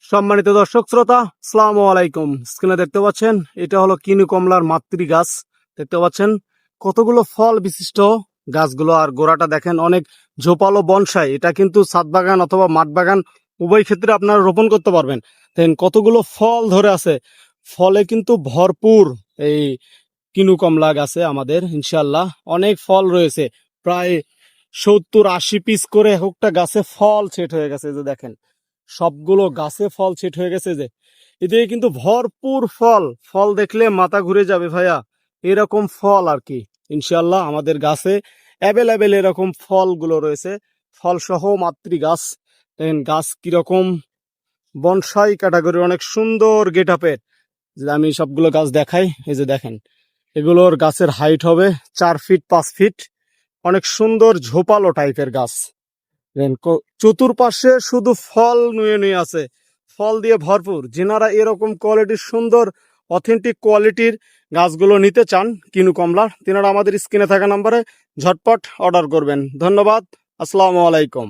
সম্মানিত দর্শক শ্রোতা, আসসালামু আলাইকুম। স্ক্রিনে দেখতে পাচ্ছেন এটা হলো কিনু কমলার মাতৃ গাছ। দেখতে পাচ্ছেন কতগুলো ফল বিশিষ্ট গাছগুলো, আর গোড়াটা দেখেন অনেক ঝোপালো বনসাই। এটা কিন্তু ছাদ বাগান অথবা মাঠ বাগান উভয় ক্ষেত্রে আপনারা রোপণ করতে পারবেন। দেখেন কতগুলো ফল ধরে আছে, ফলে কিন্তু ভরপুর এই কিনু কমলা গাছে আমাদের ইনশাল্লাহ অনেক ফল রয়েছে। প্রায় 70-80 পিস করে একটা গাছে ফল সেট হয়ে গেছে। যে দেখেন সবগুলো গাছে ফল সেট হয়ে গেছে। যে এদিকে কিন্তু ভরপুর ফল, ফল দেখলে মাথা ঘুরে যাবে ভাইয়া, এরকম ফল আর কি। ইনশাল্লাহ আমাদের গাছে অ্যাভেলেবেল এরকম ফলগুলো রয়েছে, ফল সহ মাতৃ গাছ। দেখেন গাছ কিরকম বনসাই ক্যাটাগরি, অনেক সুন্দর গেট আপের। যে আমি সবগুলো গাছ দেখাই, এই যে দেখেন এগুলোর গাছের হাইট হবে 4 ফিট 5 ফিট, অনেক সুন্দর ঝোপালো টাইপের গাছ। চতুর্পাশে শুধু ফল নুয়ে নুয়ে আছে, ফল দিয়ে ভরপুর। যেনারা এরকম কোয়ালিটির সুন্দর অথেন্টিক কোয়ালিটির গাছগুলো নিতে চান কিনু কমলার, তেনারা আমাদের স্ক্রিনে থাকা নাম্বারে ঝটপট অর্ডার করবেন। ধন্যবাদ, আসসালামু আলাইকুম।